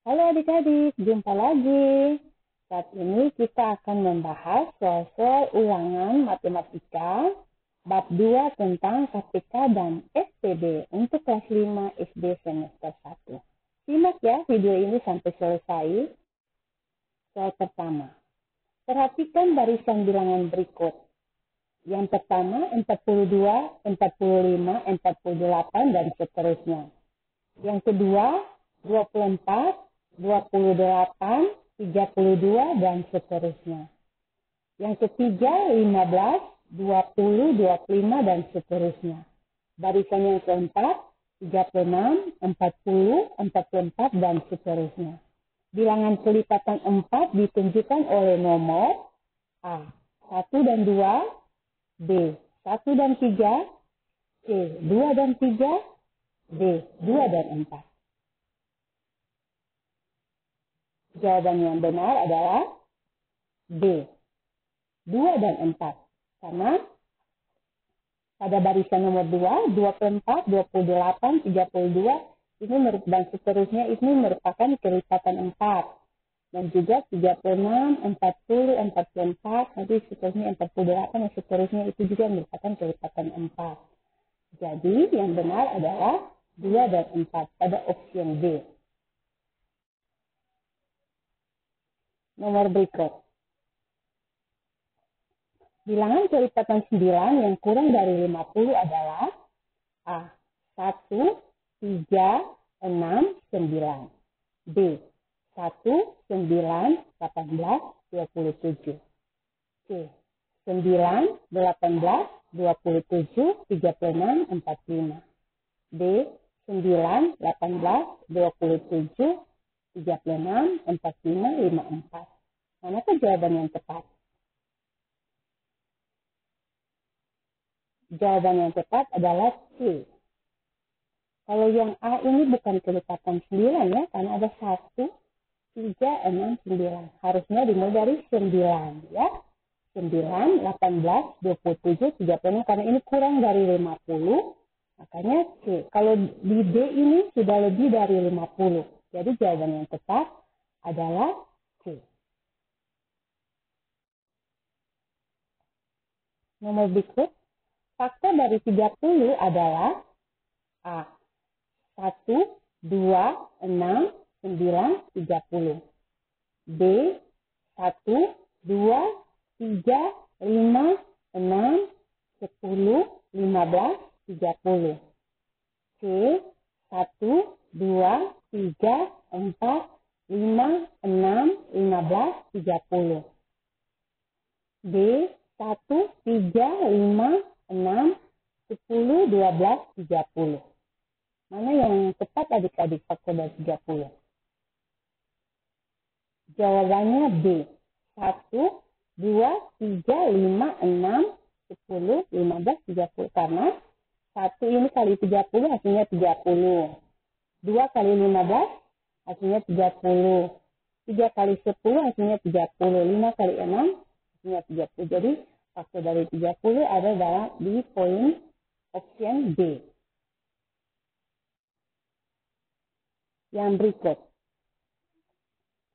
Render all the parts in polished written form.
Halo adik-adik, jumpa lagi. Saat ini kita akan membahas soal-soal ulangan matematika bab 2 tentang KPK dan SPB untuk kelas 5 SD semester 1. Simak ya video ini sampai selesai. Soal pertama. Perhatikan barisan bilangan berikut. Yang pertama 42, 45, 48 dan seterusnya. Yang kedua 24, 28, 32, dan seterusnya. Yang ketiga, 15, 20, 25, dan seterusnya. Barisan yang keempat, 36, 40, 44, dan seterusnya. Bilangan kelipatan 4 ditunjukkan oleh nomor A, 1 dan 2, B, 1 dan 3, C, 2 dan 3, D, 2 dan 4. Jawaban yang benar adalah B, 2 dan 4. Karena pada barisan nomor 2, 24, 28, 32, dan seterusnya ini merupakan kelipatan 4. Dan juga 36, 40, 44, nanti seterusnya 48, dan seterusnya itu juga merupakan kelipatan 4. Jadi yang benar adalah 2 dan 4 pada opsi yang B. Nomor berikut. Bilangan kelipatan 9 yang kurang dari 50 adalah A, 1, 3, 6, 9. B, 1, 9, 18, 27. C, 9, 18, 27, 36, 45. D, 9, 18, 27, 36, 45, 54. Manakah jawaban yang tepat? Jawaban yang tepat adalah C. Kalau yang A ini bukan kelipatan 9 ya, karena ada 1, 3, 6, 9. Harusnya dimulai dari 9 ya. 9, 18, 27, 36. Karena ini kurang dari 50, makanya C. Kalau di D ini sudah lebih dari 50. Jadi jawaban yang tepat adalah C. Nomor berikut, faktor dari 30 adalah A, 1, 2, 6, 9, 30. B, 1, 2, 3, 5, 6, 10, 15, 30. C, 1, 2, 3, 4, 5, 6, 15, 30. D, 1, 3, 5, 6, 10, 12, 30. Mana yang tepat adik-adik faktor dari 30? Jawabannya B. 1, 2, 3, 5, 6, 10, 15, 30. Karena 1 ini kali 30 hasilnya 30. 2 kali 15 hasilnya 30. 3 kali 10 hasilnya 30. 5 kali 6 hasilnya 30. Jadi faktor dari 30 ada di poin option B. Yang berikut.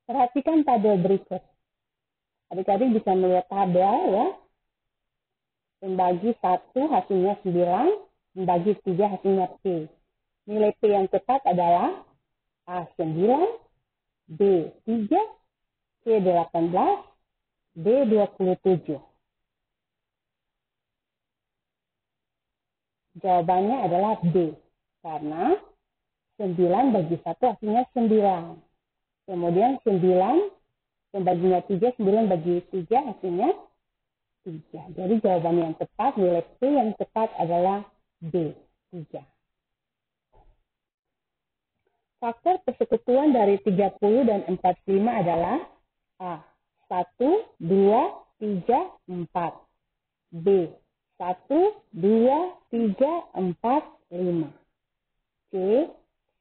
Perhatikan tabel berikut. Adik-adik bisa melihat tabel ya. Membagi 1 hasilnya 9, membagi 3 hasilnya P. Nilai P yang tepat adalah A 9, B 3, C 18, D 27. Jawabannya adalah B. Karena 9 bagi 1 hasilnya 9. Kemudian 9 pembaginya 3, 9 bagi 3 hasilnya 3. Jadi jawaban yang tepat, nilai P yang tepat adalah B, 3. Faktor persekutuan dari 30 dan 45 adalah A, 1, 2, 3, 4. B, 1, 2, 3, 4, 5. C,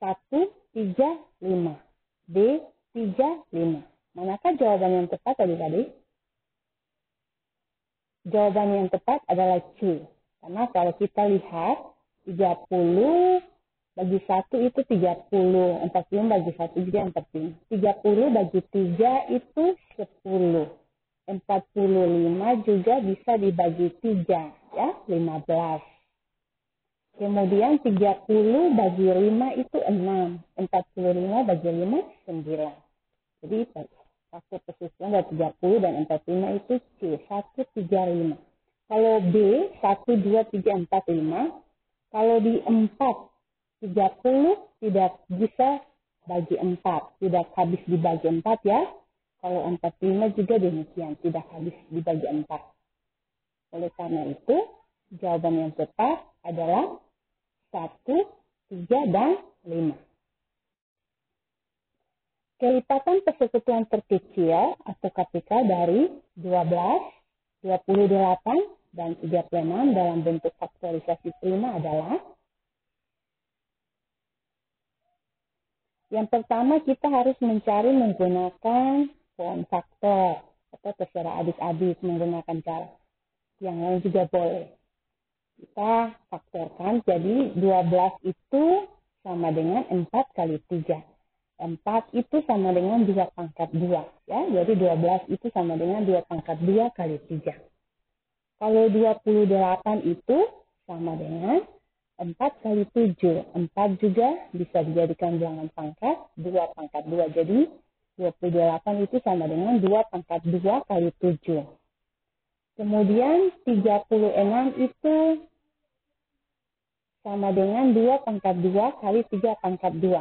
1, 3, 5. D, 3, 5. Manakah jawaban yang tepat adik-adik? Jawaban yang tepat adalah C. Karena kalau kita lihat 30, bagi 1 itu 30. 45 bagi 1 juga 45. 30 bagi 3 itu 10. 45 juga bisa dibagi 3, ya, 15. Kemudian 30 bagi 5 itu 6. 45 bagi 5, 9. Jadi faktor persusuan dari 30 dan 45 itu C, 1, 3, 5. Kalau B, 1, 2, 3, 4, 5. Kalau di 4, 30 tidak bisa bagi 4. Tidak habis dibagi 4 ya. Kalau 45 juga demikian, tidak habis dibagi 4. Oleh karena itu, jawaban yang tepat adalah 1, 3, dan 5. Kelipatan persekutuan terkecil atau KPK dari 12, 28, dan 36 dalam bentuk faktorisasi prima adalah yang pertama kita harus mencari menggunakan form faktor atau terserah adik-adik menggunakan cara yang lain juga boleh. Kita faktorkan jadi 12 itu sama dengan 4 kali 3. 4 itu sama dengan 2 pangkat 2. Ya, jadi 12 itu sama dengan 2 pangkat 2 kali 3. Kalau 28 itu sama dengan 4 kali 7. 4 juga bisa dijadikan bilangan pangkat 2 pangkat 2. Jadi 28 itu sama dengan 2 pangkat 2 kali 7. Kemudian 36 itu sama dengan 2 pangkat 2 kali 3 pangkat 2.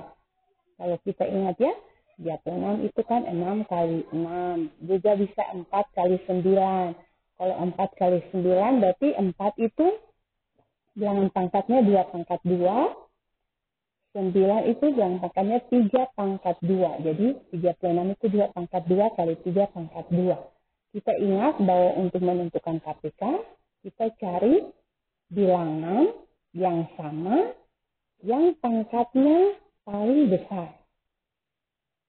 Kalau kita ingat ya, 36 itu kan 6 kali 6. Juga bisa 4 kali 9. Kalau 4 kali 9 berarti 4 itu bilangan pangkatnya 2 pangkat 2. 9 itu bilangan pangkatnya 3 pangkat 2. Jadi 36 itu 2 pangkat 2 kali 3 pangkat 2. Kita ingat bahwa untuk menentukan KPK, kita cari bilangan yang sama, yang pangkatnya paling besar.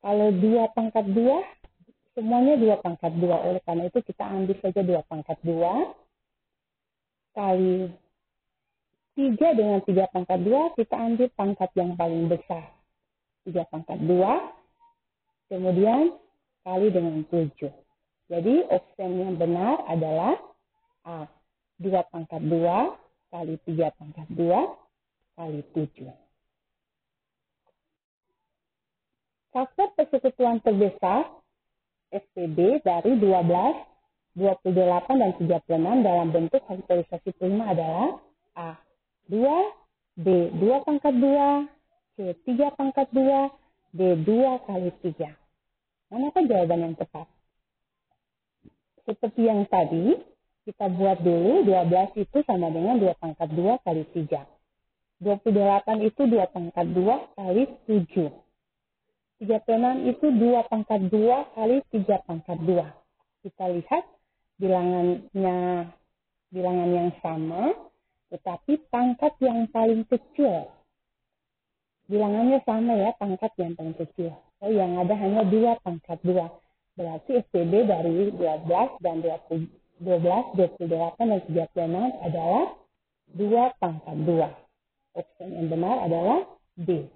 Kalau 2 pangkat 2, semuanya 2 pangkat 2. Oleh karena itu kita ambil saja 2 pangkat 2 kali 3 dengan 3 pangkat 2, kita ambil pangkat yang paling besar. 3 pangkat 2, kemudian kali dengan 7. Jadi opsi yang benar adalah A. 2 pangkat 2 kali 3 pangkat 2 kali 7. Faktor persekutuan terbesar SPB dari 12, 28, dan 36 dalam bentuk faktorisasi prima adalah A. 2, B. 2 pangkat 2, C. 3 pangkat 2, D. 2 kali 3. Manakah jawaban yang tepat? Seperti yang tadi, kita buat dulu 12 itu sama dengan 2 pangkat 2 kali 3. 28 itu 2 pangkat 2 kali 7. 36 itu 2 pangkat 2 kali 3 pangkat 2. Kita lihat bilangan yang sama, tetapi pangkat yang paling kecil. Bilangannya sama ya, pangkat yang paling kecil. Oh, yang ada hanya 2 pangkat 2. Berarti SPB dari 12 dan 28 dan 36 adalah 2 pangkat 2. Opsi yang benar adalah B.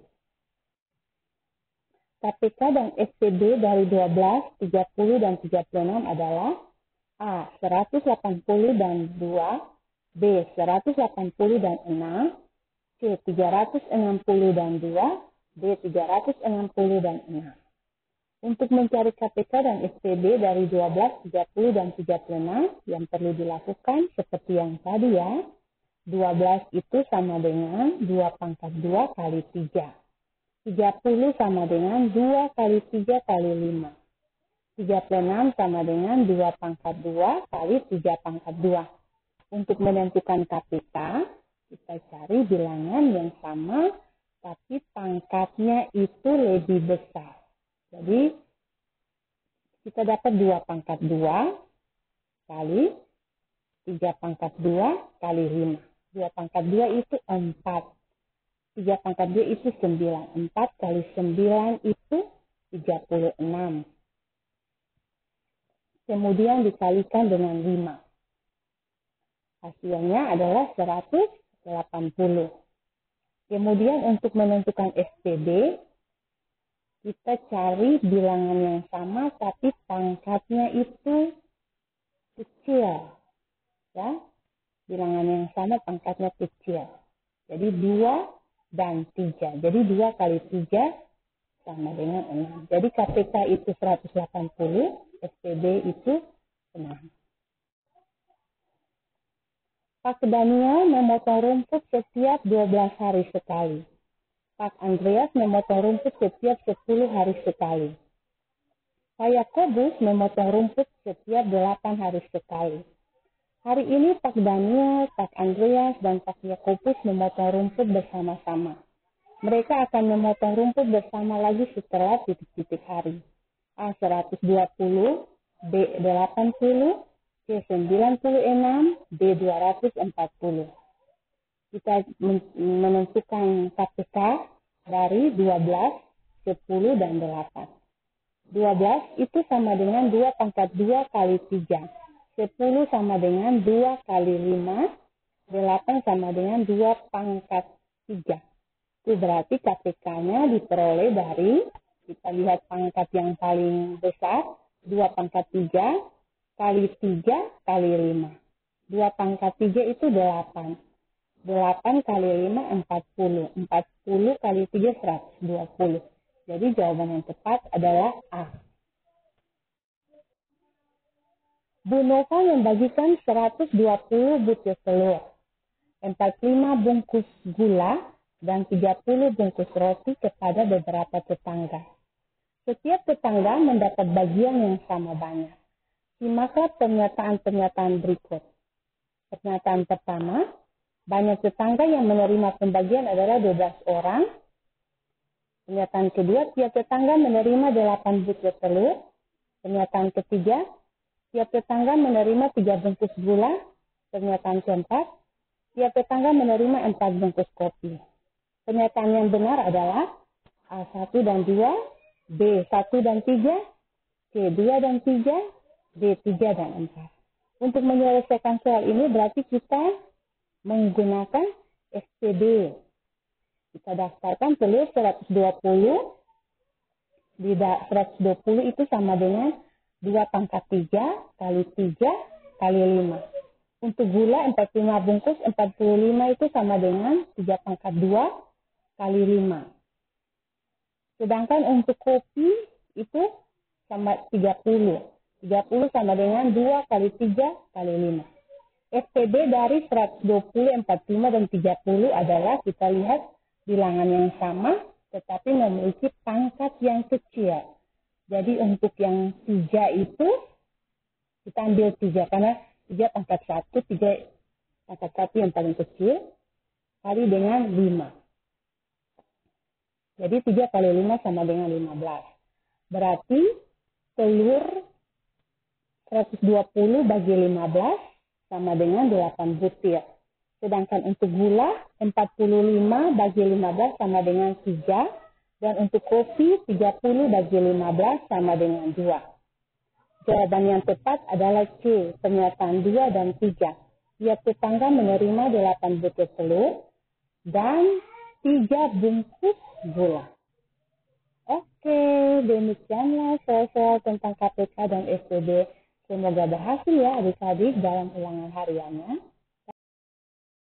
KPK dan SPB dari 12, 30, dan 36 adalah A. 180 dan 2, B. 180 dan 6, C. 360 dan 2, D. 360 dan 6. Untuk mencari KPK dan SPB dari 12, 30, dan 36 yang perlu dilakukan seperti yang tadi ya. 12 itu sama dengan 2 pangkat 2 kali 3. 30 sama dengan 2 kali 3 kali 5. 36 sama dengan 2 pangkat 2 kali 3 pangkat 2. Untuk menentukan KPK, kita cari bilangan yang sama, tapi pangkatnya itu lebih besar. Jadi, kita dapat 2 pangkat 2 kali 3 pangkat 2 kali 5. 2 pangkat 2 itu 4. 3 pangkat 2 itu 9. 4 kali 9 itu 36. Kemudian dikalikan dengan 5. Hasilnya adalah 180. Kemudian untuk menentukan SPB, kita cari bilangan yang sama tapi pangkatnya itu kecil. Ya, bilangan yang sama pangkatnya kecil. Jadi 2 dan 3. Jadi 2 kali 3 sama dengan 6. Jadi KPK itu 180, SPB itu 6. Pak Daniel memotong rumput setiap 12 hari sekali. Pak Andreas memotong rumput setiap 10 hari sekali. Pak Yakobus memotong rumput setiap 8 hari sekali. Hari ini Pak Daniel, Pak Andreas, dan Pak Yakobus memotong rumput bersama-sama. Mereka akan memotong rumput bersama lagi setelah titik-titik hari. A 120, B 80, C 96, D 240. Kita menentukan KPK dari 12, 10, dan 8. 12 itu sama dengan 2 pangkat 2 kali 3. 10 sama dengan 2 kali 5. 8 sama dengan 2 pangkat 3. Itu berarti KPK-nya diperoleh dari, kita lihat pangkat yang paling besar, 2 pangkat 3 kali 3 kali 5. 2 pangkat 3 itu 8. 8 kali 5, 40. 40 kali 3, 120. Jadi jawaban yang tepat adalah A. Bu Nova membagikan 120 butir telur, 45 bungkus gula, dan 30 bungkus roti kepada beberapa tetangga. Setiap tetangga mendapat bagian yang sama banyak. Simaklah pernyataan-pernyataan berikut. Pernyataan pertama, banyak tetangga yang menerima pembagian adalah 12 orang. Pernyataan kedua, tiap tetangga menerima 8 butir telur. Pernyataan ketiga, tiap tetangga menerima 3 bungkus gula. Pernyataan keempat, tiap tetangga menerima 4 bungkus kopi. Pernyataan yang benar adalah A1 dan 2, B1 dan 3, C2 dan 3, D3 dan 4. Untuk menyelesaikan soal ini berarti kita menggunakan SPB. Kita daftarkan telur 120. Di 120 itu sama dengan 2 pangkat 3 kali 3 kali 5. Untuk gula 45 bungkus, 45 itu sama dengan 3 pangkat 2 kali 5. Sedangkan untuk kopi itu sama 30. 30 sama dengan 2 kali 3 kali 5. SPB dari 120, 45, dan 30 adalah kita lihat bilangan yang sama tetapi memiliki pangkat yang kecil. Jadi untuk yang 3 itu kita ambil 3 karena 3 pangkat 1, 3 pangkat 1 yang paling kecil kali dengan 5. Jadi 3 kali 5 sama dengan 15. Berarti telur 120 bagi 15 sama dengan 8 butir. Sedangkan untuk gula 45 bagi 15 sama dengan 3. Dan untuk kopi 30 bagi 15 sama dengan 2. Jawaban yang tepat adalah C, pernyataan 2 dan 3. Tiap tetangga menerima 8 butir telur dan 3 bungkus gula. Oke, demikianlah soal-soal tentang KPK dan SPB. Semoga berhasil ya adik-adik dalam ulangan hariannya.